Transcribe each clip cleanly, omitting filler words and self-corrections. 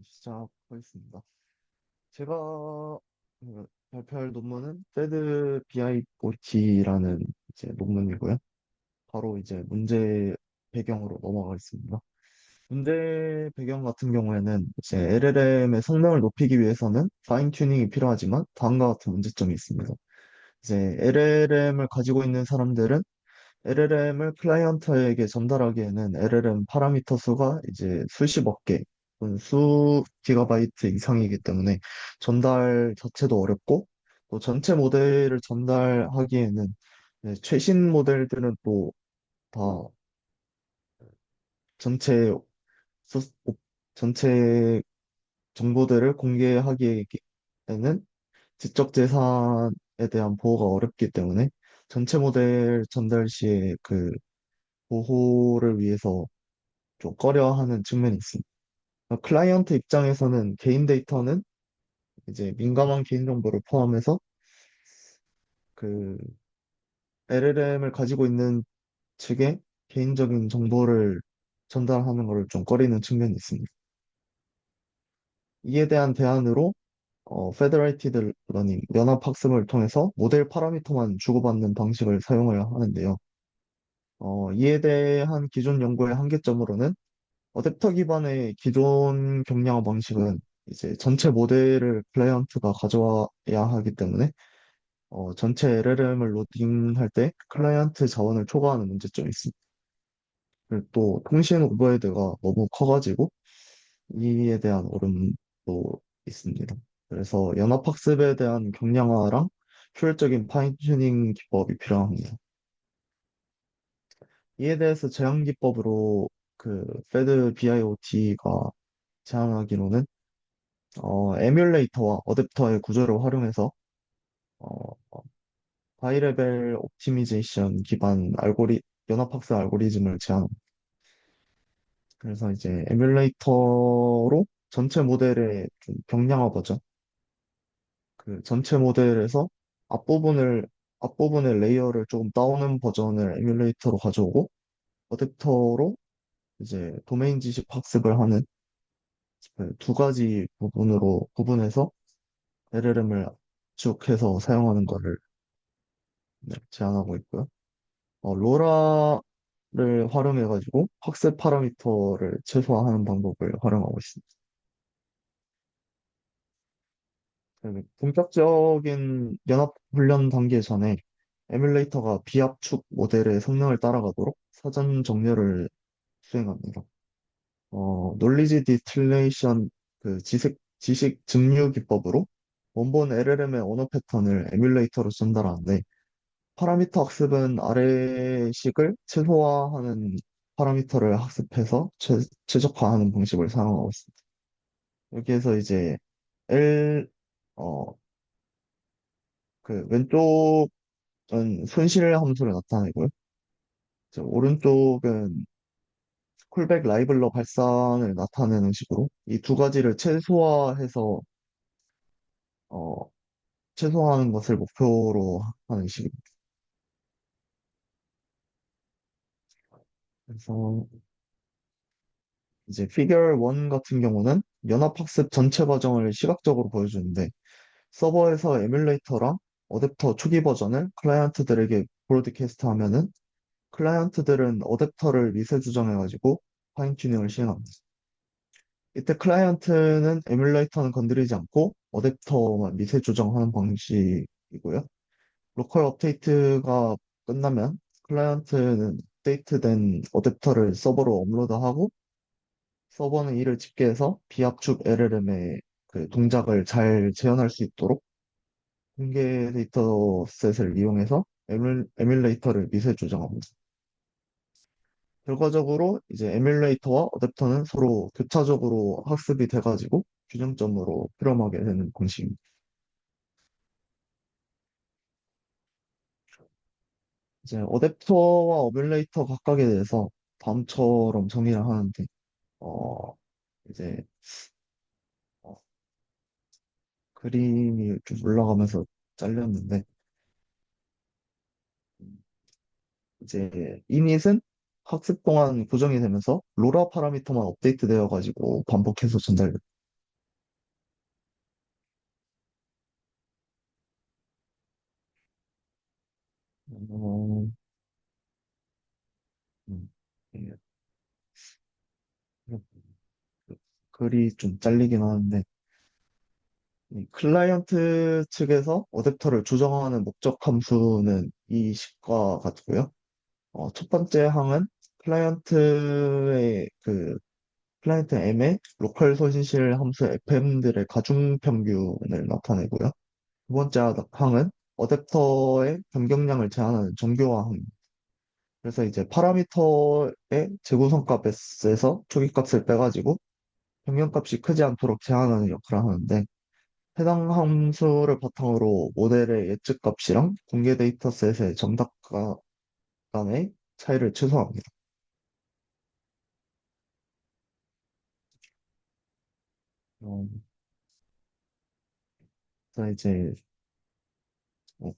시작하겠습니다. 제가 발표할 논문은 세드 BIOT라는 이제 논문이고요. 바로 이제 문제 배경으로 넘어가겠습니다. 문제 배경 같은 경우에는 이제 LLM의 성능을 높이기 위해서는 파인 튜닝이 필요하지만 다음과 같은 문제점이 있습니다. 이제 LLM을 가지고 있는 사람들은 LLM을 클라이언트에게 전달하기에는 LLM 파라미터 수가 이제 수십억 개, 또는 수 기가바이트 이상이기 때문에 전달 자체도 어렵고, 또 전체 모델을 전달하기에는 최신 모델들은 또 다 전체 소- 전체 정보들을 공개하기에는 지적 재산에 대한 보호가 어렵기 때문에 전체 모델 전달 시에 그 보호를 위해서 좀 꺼려하는 측면이 있습니다. 클라이언트 입장에서는 개인 데이터는 이제 민감한 개인정보를 포함해서 그 LLM을 가지고 있는 측에 개인적인 정보를 전달하는 것을 좀 꺼리는 측면이 있습니다. 이에 대한 대안으로 Federated Learning, 연합학습을 통해서 모델 파라미터만 주고받는 방식을 사용을 하는데요. 이에 대한 기존 연구의 한계점으로는 어댑터 기반의 기존 경량화 방식은 이제 전체 모델을 클라이언트가 가져와야 하기 때문에 전체 LLM을 로딩할 때 클라이언트 자원을 초과하는 문제점이 있습니다. 그리고 또 통신 오버헤드가 너무 커가지고 이에 대한 어려움도 있습니다. 그래서 연합학습에 대한 경량화랑 효율적인 파인튜닝 기법이 필요합니다. 이에 대해서 제한 기법으로 그 Fed BIOT가 제안하기로는 에뮬레이터와 어댑터의 구조를 활용해서 어, 하이레벨 옵티미제이션 기반 연합학습 알고리즘을 제안합니다. 그래서 이제 에뮬레이터로 전체 모델의 좀 경량화 버전, 그 전체 모델에서 앞부분을, 앞부분의 레이어를 조금 따오는 버전을 에뮬레이터로 가져오고, 어댑터로 이제 도메인 지식 학습을 하는 그두 가지 부분으로 구분해서 LLM을 압축해서 사용하는 것을 제안하고 있고요. 로라를 활용해가지고 학습 파라미터를 최소화하는 방법을 활용하고 있습니다. 본격적인 연합 훈련 단계 전에 에뮬레이터가 비압축 모델의 성능을 따라가도록 사전 정렬을 수행합니다. 논리지 디틸레이션 지식 증류 기법으로 원본 LLM의 언어 패턴을 에뮬레이터로 전달하는데 파라미터 학습은 아래식을 최소화하는 파라미터를 학습해서 최적화하는 방식을 사용하고 있습니다. 여기에서 이제 L, 어, 그 왼쪽은 손실 함수를 나타내고요. 이제 오른쪽은 콜백 라이블러 발산을 나타내는 식으로 이 두 가지를 어, 최소화하는 것을 목표로 하는 식입니다. 그래서 이제 피겨 1 같은 경우는 연합학습 전체 과정을 시각적으로 보여주는데 서버에서 에뮬레이터랑 어댑터 초기 버전을 클라이언트들에게 브로드캐스트 하면은 클라이언트들은 어댑터를 미세 조정해가지고 파인 튜닝을 시행합니다. 이때 클라이언트는 에뮬레이터는 건드리지 않고 어댑터만 미세 조정하는 방식이고요. 로컬 업데이트가 끝나면 클라이언트는 업데이트된 어댑터를 서버로 업로드하고 서버는 이를 집계해서 비압축 LLM의 그 동작을 잘 재현할 수 있도록 공개 데이터셋을 이용해서 에뮬레이터를 미세 조정합니다. 결과적으로 이제 에뮬레이터와 어댑터는 서로 교차적으로 학습이 돼가지고 균형점으로 실험하게 되는 방식입니다. 이제 어댑터와 에뮬레이터 각각에 대해서 다음처럼 정의를 하는데, 어, 이제 어, 그림이 좀 올라가면서 잘렸는데, 이제 이닛은 학습 동안 고정이 되면서 로라 파라미터만 업데이트 되어가지고 반복해서 전달돼요. 어, 음, 예, 그 글이 좀 잘리긴 하는데, 이 클라이언트 측에서 어댑터를 조정하는 목적 함수는 이 식과 같고요. 첫 번째 항은 클라이언트의 클라이언트 M의 로컬 손실 함수 FM들의 가중 평균을 나타내고요. 두 번째 항은 어댑터의 변경량을 제한하는 정교화 항. 그래서 이제 파라미터의 재구성값에서 초기값을 빼가지고 변경값이 크지 않도록 제한하는 역할을 하는데, 해당 함수를 바탕으로 모델의 예측값이랑 공개 데이터셋의 정답과 간의 차이를 최소화합니다. 어, 자, 이제, 어,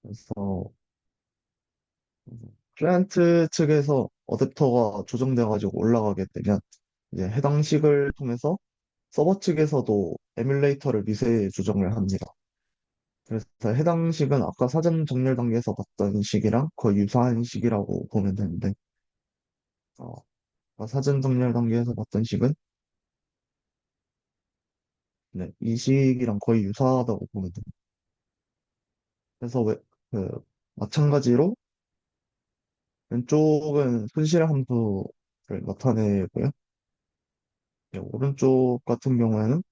그래서, 클라이언트 측에서 어댑터가 조정돼가지고 올라가게 되면, 이제 해당 식을 통해서 서버 측에서도 에뮬레이터를 미세 조정을 합니다. 그래서 해당 식은 아까 사전 정렬 단계에서 봤던 식이랑 거의 유사한 식이라고 보면 되는데, 어, 아까 사전 정렬 단계에서 봤던 식은 네, 이 식이랑 거의 유사하다고 보면 됩니다. 그래서 그, 마찬가지로 왼쪽은 손실 함수를 나타내고요. 네, 오른쪽 같은 경우에는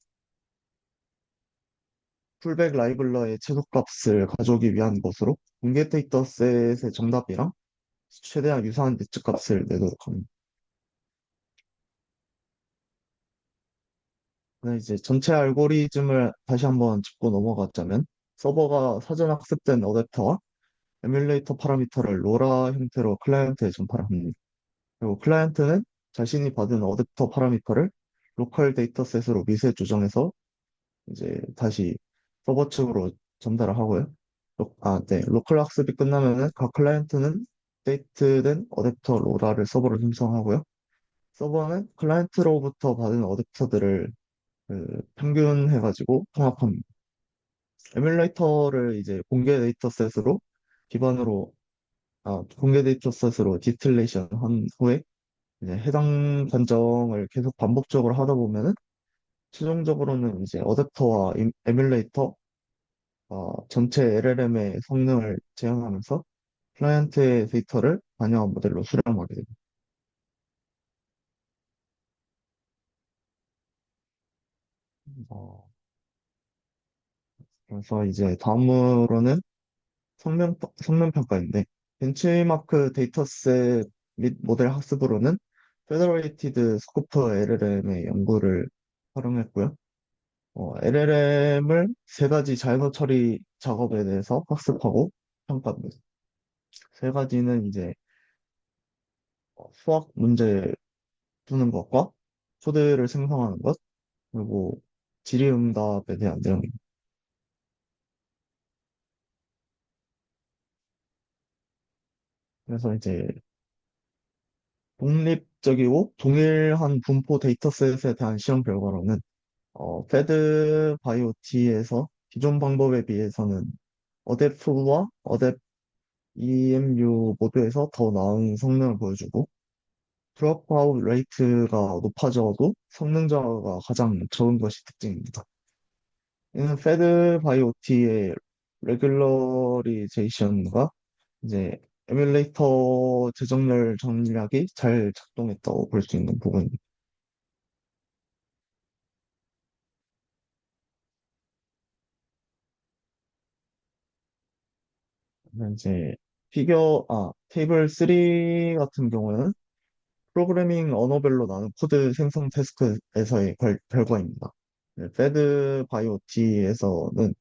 풀백 라이블러의 최소값을 가져오기 위한 것으로 공개 데이터 셋의 정답이랑 최대한 유사한 예측값을 내도록 합니다. 네, 이제 전체 알고리즘을 다시 한번 짚고 넘어가자면 서버가 사전 학습된 어댑터와 에뮬레이터 파라미터를 로라 형태로 클라이언트에 전파를 합니다. 그리고 클라이언트는 자신이 받은 어댑터 파라미터를 로컬 데이터셋으로 미세 조정해서 이제 다시 서버 측으로 전달을 하고요. 네. 로컬 학습이 끝나면은 각 클라이언트는 데이트된 어댑터 로라를 서버로 생성하고요. 서버는 클라이언트로부터 받은 어댑터들을 평균해가지고 통합합니다. 에뮬레이터를 이제 공개 데이터셋으로 디스틸레이션 한 후에 이제 해당 관정을 계속 반복적으로 하다 보면은 최종적으로는 이제 어댑터와 에뮬레이터 전체 LLM의 성능을 제한하면서 클라이언트의 데이터를 반영한 모델로 수렴하게 됩니다. 어, 그래서 이제 다음으로는 성능 평가인데 벤치마크 데이터셋 및 모델 학습으로는 페더레이티드 스코프 LLM의 연구를 활용했고요. LLM을 세 가지 자연어 처리 작업에 대해서 학습하고 평가합니다. 세 가지는 이제 수학 문제 푸는 것과 코드를 생성하는 것, 그리고 질의응답에 대한 내용입니다. 그래서 이제 독립적이고 동일한 분포 데이터셋에 대한 실험 결과로는 패드 바이오티에서 기존 방법에 비해서는 어댑프와 어댑 EMU 모두에서 더 나은 성능을 보여주고 드롭아웃 레이트가 높아져도 성능 저하가 가장 적은 것이 특징입니다. 이는 패드 바이오티의 레귤러리제이션과 이제 에뮬레이터 재정렬 전략이 잘 작동했다고 볼 수 있는 부분입니다. 이제 테이블 3 같은 경우에는 프로그래밍 언어별로 나눈 코드 생성 태스크에서의 결과입니다. 네, 패드 바이오티에서는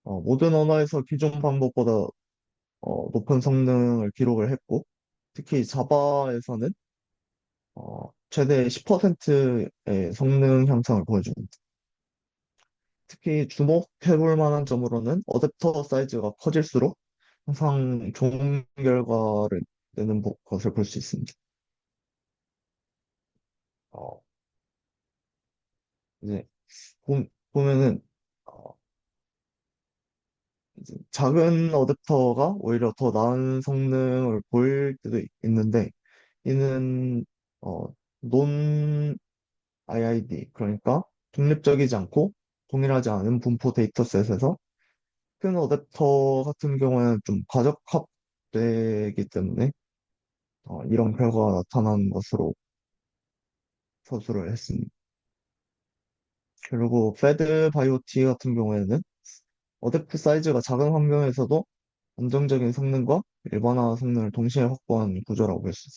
모든 언어에서 기존 방법보다 높은 성능을 기록을 했고, 특히 자바에서는 최대 10%의 성능 향상을 보여줍니다. 특히 주목해볼 만한 점으로는 어댑터 사이즈가 커질수록 항상 좋은 결과를 내는 것을 볼 수 있습니다. 어, 이제 보면은 어, 이제 작은 어댑터가 오히려 더 나은 성능을 보일 때도 있는데 이는 어, 논 IID 그러니까 독립적이지 않고 동일하지 않은 분포 데이터셋에서 큰 어댑터 같은 경우에는 좀 과적합되기 때문에 이런 결과가 나타난 것으로 서술을 했습니다. 그리고 패드 바이오티 같은 경우에는 어댑터 사이즈가 작은 환경에서도 안정적인 성능과 일반화 성능을 동시에 확보한 구조라고 볼 수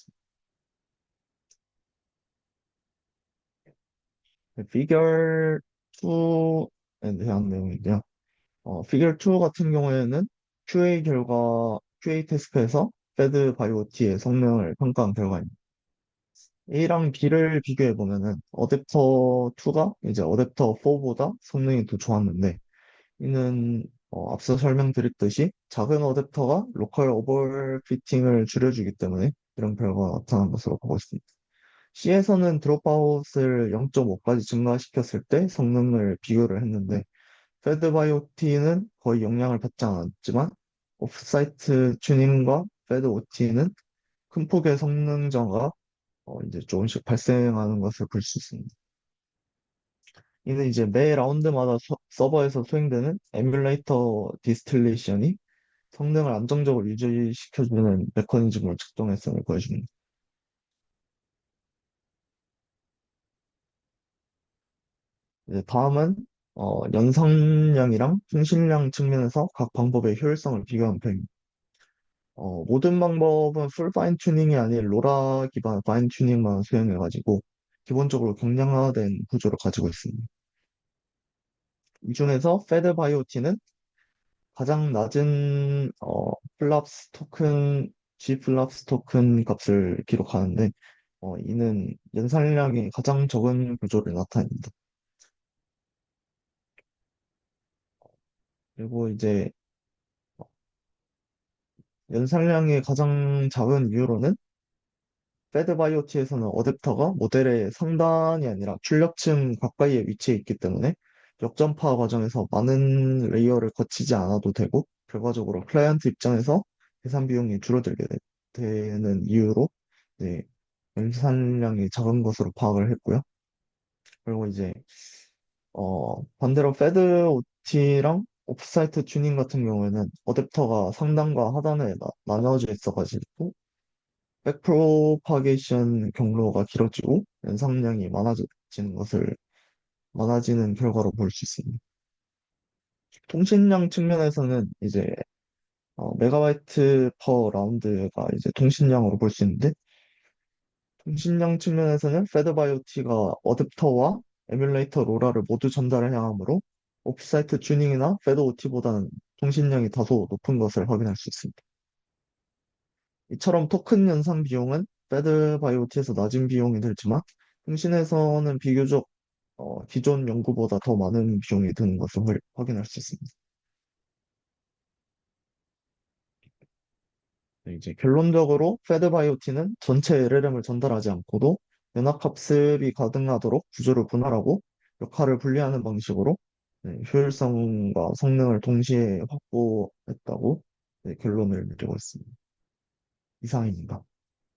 있습니다. 피겨 2에 대한 내용인데요. 피겨 2 같은 경우에는 QA 테스트에서 패드 바이오티의 성능을 평가한 결과입니다. A랑 B를 비교해 보면은 어댑터 2가 이제 어댑터 4보다 성능이 더 좋았는데 이는 앞서 설명드렸듯이 작은 어댑터가 로컬 오버피팅을 줄여주기 때문에 이런 결과가 나타난 것으로 보고 있습니다. C에서는 드롭아웃을 0.5까지 증가시켰을 때 성능을 비교를 했는데 패드바이오티는 거의 영향을 받지 않았지만 오프사이트 튜닝과 패드오티는 큰 폭의 성능 저하가 이제 조금씩 발생하는 것을 볼 수 있습니다. 이는 이제 매 라운드마다 서버에서 수행되는 에뮬레이터 디스틸레이션이 성능을 안정적으로 유지시켜주는 메커니즘을 작동했음을 보여줍니다. 이제 다음은 연산량이랑 통신량 측면에서 각 방법의 효율성을 비교한 편입니다. 모든 방법은 풀 파인 튜닝이 아닌 로라 기반 파인 튜닝만 수행해가지고 기본적으로 경량화된 구조를 가지고 있습니다. 이 중에서 패드 바이오티는 가장 낮은 플랍스 토큰, G 플랍스 토큰 값을 기록하는데 이는 연산량이 가장 적은 구조를 나타냅니다. 그리고 이제 연산량이 가장 작은 이유로는 패드바이오티에서는 어댑터가 모델의 상단이 아니라 출력층 가까이에 위치해 있기 때문에 역전파 과정에서 많은 레이어를 거치지 않아도 되고 결과적으로 클라이언트 입장에서 계산 비용이 줄어들게 되는 이유로 이제 연산량이 작은 것으로 파악을 했고요. 그리고 이제 반대로 패드 OT랑 오프사이트 튜닝 같은 경우에는 어댑터가 상단과 하단에 나뉘어져 있어가지고 백프로파게이션 경로가 길어지고 연산량이 많아지는 결과로 볼 수 있습니다. 통신량 측면에서는 이제 메가바이트 퍼 라운드가 이제 통신량으로 볼 수 있는데 통신량 측면에서는 패드바이오티가 어댑터와 에뮬레이터 로라를 모두 전달해야 하므로 오프사이트 튜닝이나 패드오티보다는 통신량이 다소 높은 것을 확인할 수 있습니다. 이처럼 토큰 연산 비용은 패드바이오티에서 낮은 비용이 들지만 통신에서는 비교적 기존 연구보다 더 많은 비용이 드는 것을 확인할 수 있습니다. 네, 이제 결론적으로 패드바이오티는 전체 LLM을 전달하지 않고도 연합학습이 가능하도록 구조를 분할하고 역할을 분리하는 방식으로 네, 효율성과 성능을 동시에 확보했다고 네, 결론을 내리고 있습니다. 이상입니다.